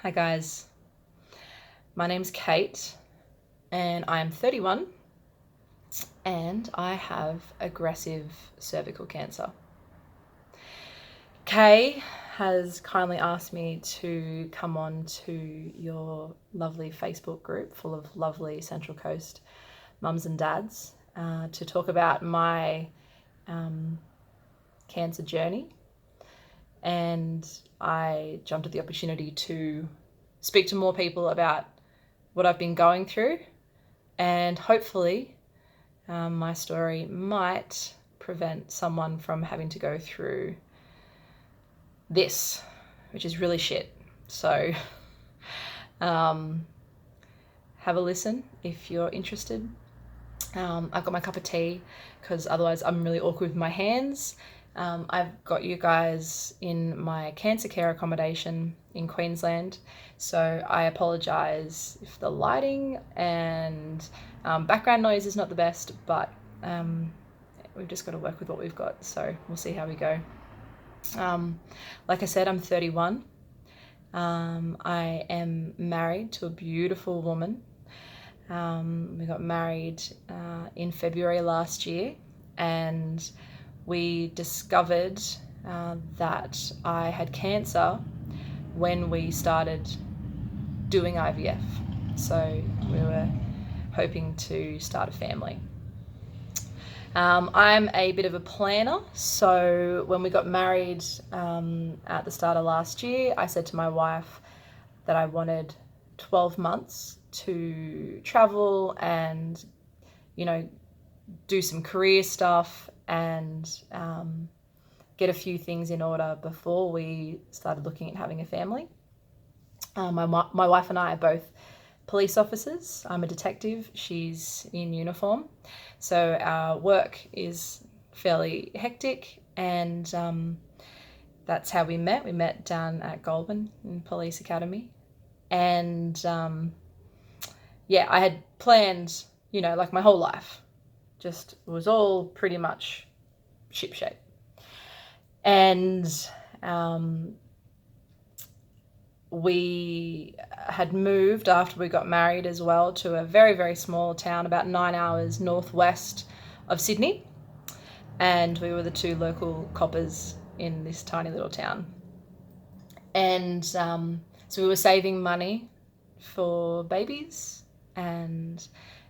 Hi guys, my name's Kate and I'm 31 and I have aggressive cervical cancer. Kay has kindly asked me to come on to your lovely Facebook group full of lovely Central Coast mums and dads to talk about my cancer journey. And I jumped at the opportunity to speak to more people about what I've been going through, and hopefully my story might prevent someone from having to go through this, which is really shit. So have a listen if you're interested. I've got my cup of tea because otherwise I'm really awkward with my hands. I've got you guys in my cancer care accommodation in Queensland, so I apologise if the lighting and background noise is not the best, but we've just got to work with what we've got, so we'll see how we go. Like I said, I'm 31. I am married to a beautiful woman. We got married in February last year, and we discovered that I had cancer when we started doing IVF. So we were hoping to start a family. I'm a bit of a planner, so when we got married at the start of last year, I said to my wife that I wanted 12 months to travel and, do some career stuff and get a few things in order before we started looking at having a family. My wife and I are both police officers. I'm a detective. She's in uniform. So our work is fairly hectic, and that's how we met. We met down at Goulburn in Police Academy. And I had planned, like my whole life. Just it was all pretty much shipshape. And we had moved after we got married as well to a very, very small town about 9 hours northwest of Sydney. And we were the two local coppers in this tiny little town. And so we were saving money for babies and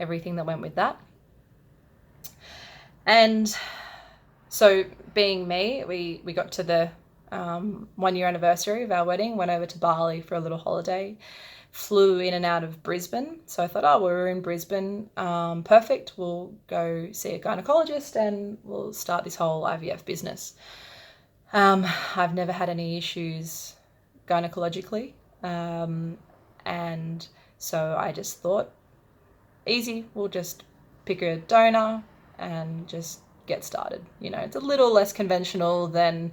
everything that went with that. And so being me, we got to the 1 year anniversary of our wedding, went over to Bali for a little holiday, flew in and out of Brisbane. So I thought, we were in Brisbane, perfect. We'll go see a gynecologist and we'll start this whole IVF business. I've never had any issues gynecologically. And so I just thought, easy, we'll just pick a donor and just get started. It's a little less conventional than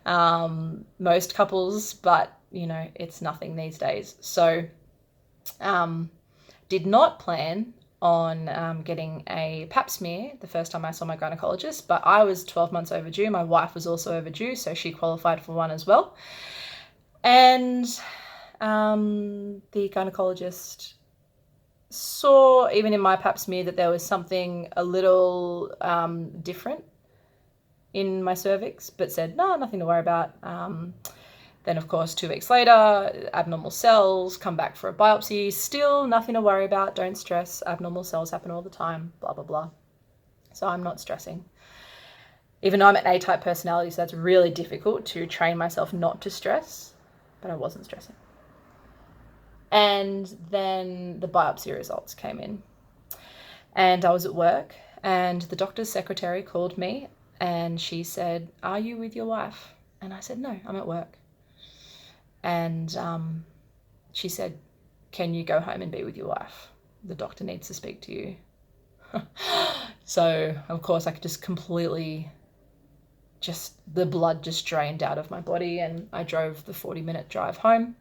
most couples, but it's nothing these days. So did not plan on getting a pap smear the first time I saw my gynecologist, but I was 12 months overdue. My wife was also overdue, so she qualified for one as well. And the gynecologist saw, even in my pap smear, that there was something a little different in my cervix, but said, no, nothing to worry about. Then, of course, 2 weeks later, abnormal cells, come back for a biopsy, still nothing to worry about, don't stress, abnormal cells happen all the time, blah, blah, blah. So I'm not stressing. Even though I'm an A-type personality, so that's really difficult to train myself not to stress, but I wasn't stressing. And then the biopsy results came in, and I was at work, and the doctor's secretary called me and she said, "Are you with your wife?" And I said, "No, I'm at work." And she said, "Can you go home and be with your wife? The doctor needs to speak to you." So of course I could just completely, the blood just drained out of my body, and I drove the 40-minute drive home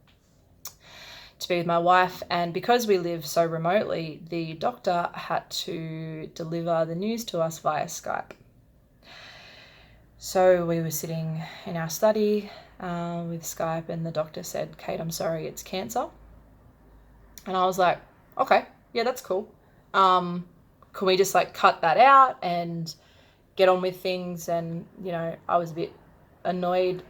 to be with my wife. And because we live so remotely, the doctor had to deliver the news to us via Skype. So we were sitting in our study, with Skype, and the doctor said, "Kate, I'm sorry, it's cancer." And I was like, "Okay, yeah, that's cool. Can we just like cut that out and get on with things?" And I was a bit annoyed.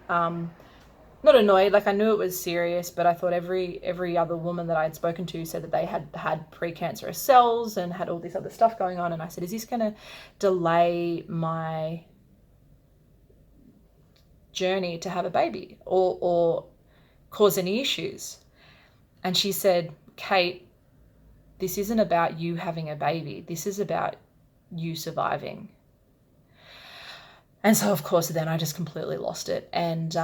Not annoyed, like I knew it was serious, but I thought every other woman that I had spoken to said that they had precancerous cells and had all this other stuff going on. And I said, "Is this going to delay my journey to have a baby or cause any issues?" And she said, "Kate, this isn't about you having a baby. This is about you surviving." And so, of course, then I just completely lost it. And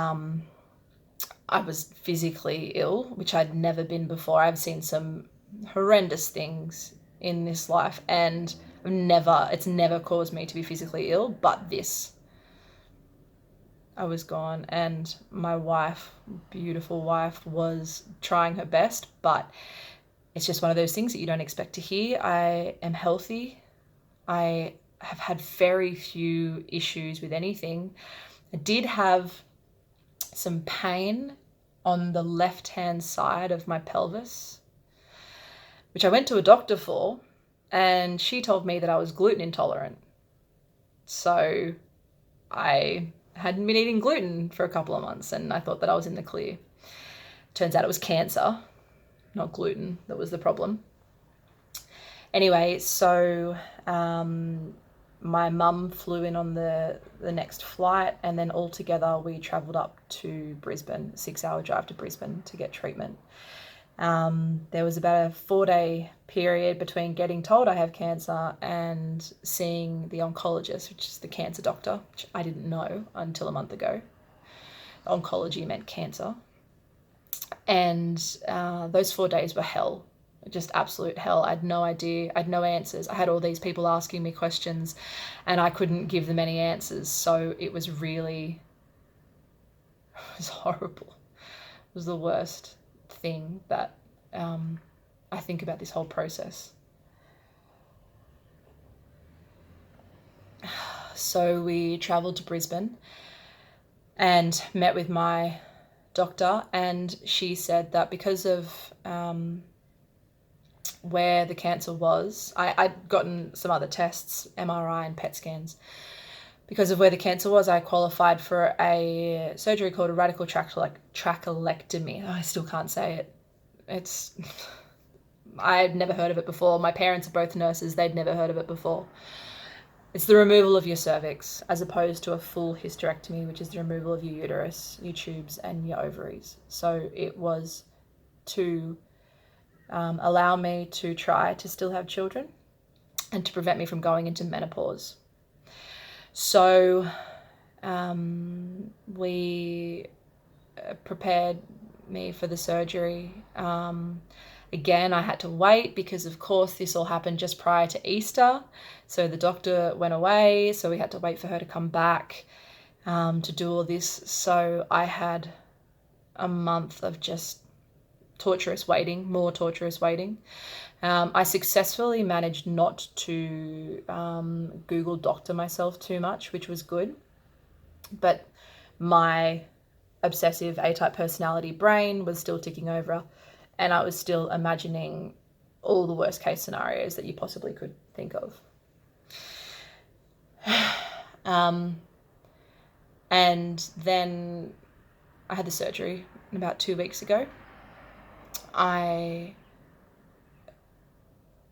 I was physically ill, which I'd never been before. I've seen some horrendous things in this life, and it's never caused me to be physically ill, but this. I was gone, and my wife, beautiful wife, was trying her best, but it's just one of those things that you don't expect to hear. I am healthy. I have had very few issues with anything. I did have some pain on the left-hand side of my pelvis, which I went to a doctor for, and she told me that I was gluten intolerant. So I hadn't been eating gluten for a couple of months, and I thought that I was in the clear. Turns out it was cancer, not gluten, that was the problem. Anyway, so my mum flew in on the next flight, and then all together we travelled up to Brisbane, a 6-hour drive to Brisbane to get treatment. There was about a 4-day period between getting told I have cancer and seeing the oncologist, which is the cancer doctor, which I didn't know until a month ago. Oncology meant cancer. And those 4 days were hell. Just absolute hell. I had no idea. I had no answers. I had all these people asking me questions and I couldn't give them any answers. So it was horrible. It was the worst thing that I think about this whole process. So we travelled to Brisbane and met with my doctor, and she said that because of where the cancer was, I'd gotten some other tests, MRI and PET scans. Because of where the cancer was, I qualified for a surgery called a radical trachelectomy. I still can't say it. I'd never heard of it before. My parents are both nurses. They'd never heard of it before. It's the removal of your cervix, as opposed to a full hysterectomy, which is the removal of your uterus, your tubes, and your ovaries. So it was to allow me to try to still have children and to prevent me from going into menopause. So we prepared me for the surgery. Again, I had to wait because, of course, this all happened just prior to Easter. So the doctor went away, so we had to wait for her to come back to do all this. So I had a month of just torturous waiting, more torturous waiting. I successfully managed not to Google doctor myself too much, which was good. But my obsessive A-type personality brain was still ticking over, and I was still imagining all the worst case scenarios that you possibly could think of. And then I had the surgery about 2 weeks ago. I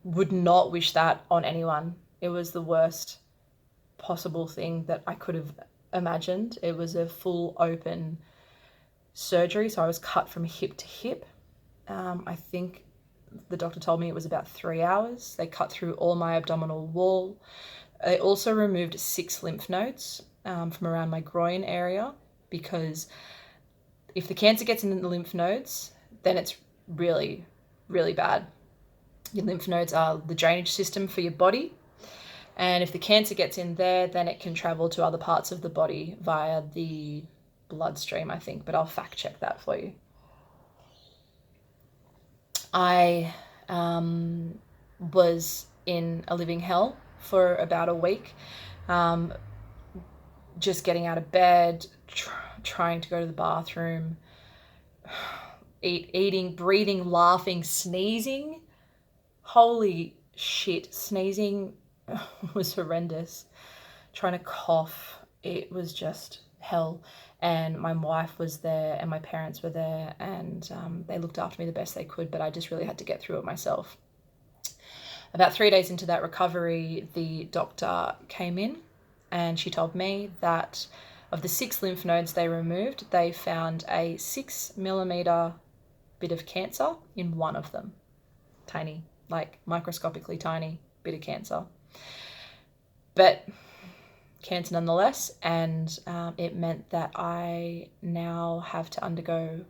would not wish that on anyone. It was the worst possible thing that I could have imagined. It was a full open surgery, so I was cut from hip to hip. I think the doctor told me it was about 3 hours. They cut through all my abdominal wall. They also removed 6 lymph nodes from around my groin area, because if the cancer gets in the lymph nodes, then it's really, really bad. Your lymph nodes are the drainage system for your body. And if the cancer gets in there, then it can travel to other parts of the body via the bloodstream, I think, but I'll fact check that for you. I was in a living hell for about a week, just getting out of bed, trying to go to the bathroom, eating, breathing, laughing, sneezing. Holy shit, sneezing was horrendous. Trying to cough, it was just hell. And my wife was there and my parents were there, and they looked after me the best they could, but I just really had to get through it myself. About 3 days into that recovery, the doctor came in and she told me that of the 6 lymph nodes they removed, they found a 6mm bit of cancer in one of them. Tiny, like microscopically tiny bit of cancer. But cancer nonetheless, and it meant that I now have to undergo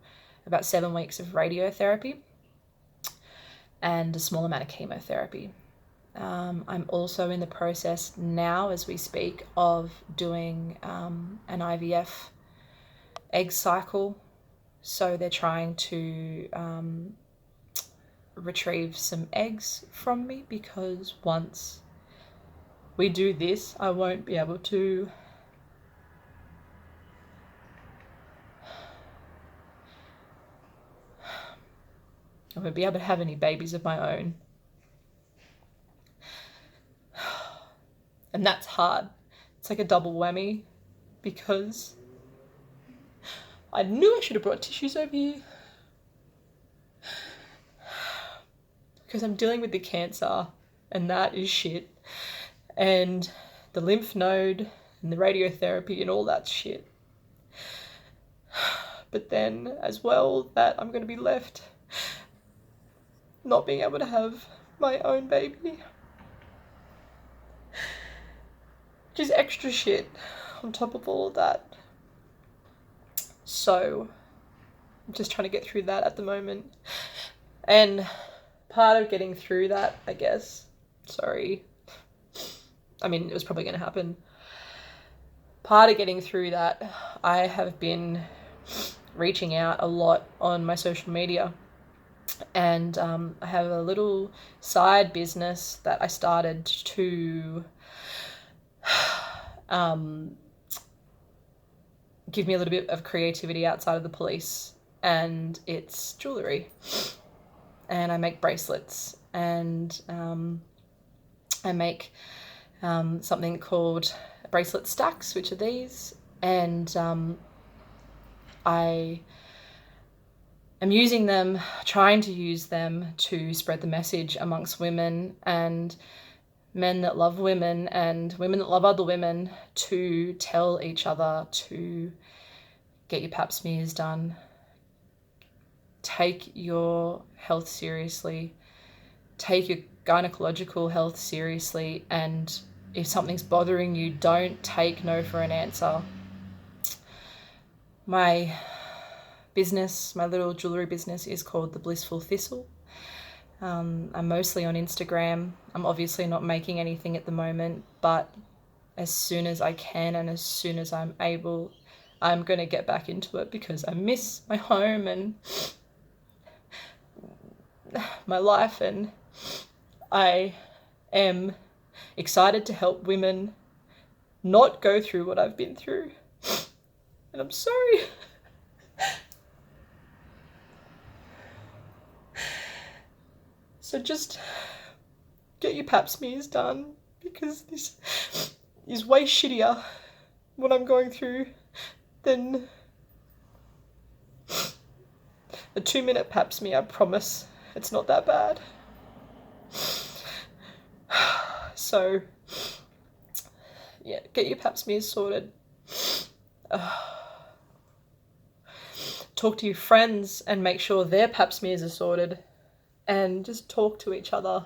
about 7 weeks of radiotherapy and a small amount of chemotherapy. I'm also in the process now, as we speak, of doing an IVF egg cycle. So they're trying to retrieve some eggs from me, because once we do this, I won't be able to have any babies of my own. And that's hard. It's like a double whammy, because I knew I should have brought tissues over here, because I'm dealing with the cancer and that is shit, and the lymph node and the radiotherapy and all that shit. But then as well, that I'm going to be left not being able to have my own baby, which is extra shit on top of all of that. So I'm just trying to get through that at the moment. And part of getting through that, I guess, it was probably going to happen. Part of getting through that, I have been reaching out a lot on my social media. And I have a little side business that I started to give me a little bit of creativity outside of the police, and it's jewellery. And I make bracelets, and I make something called bracelet stacks, which are these, and I am using them, trying to use them to spread the message amongst women and men that love women and women that love other women, to tell each other to get your pap smears done. Take your health seriously. Take your gynecological health seriously. And if something's bothering you, don't take no for an answer. My business, my little jewellery business, is called the Blissful Thistle. I'm mostly on Instagram. I'm obviously not making anything at the moment, but as soon as I can and as soon as I'm able, I'm going to get back into it, because I miss my home and my life, and I am excited to help women not go through what I've been through. And I'm sorry. So just get your pap smears done, because this is way shittier, what I'm going through, than a 2-minute pap smear. I promise it's not that bad. So yeah, get your pap smears sorted. Talk to your friends and make sure their pap smears are sorted, and just talk to each other,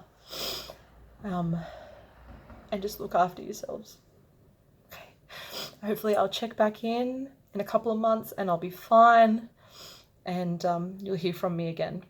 and just look after yourselves. Okay. Hopefully I'll check back in a couple of months and I'll be fine, and you'll hear from me again.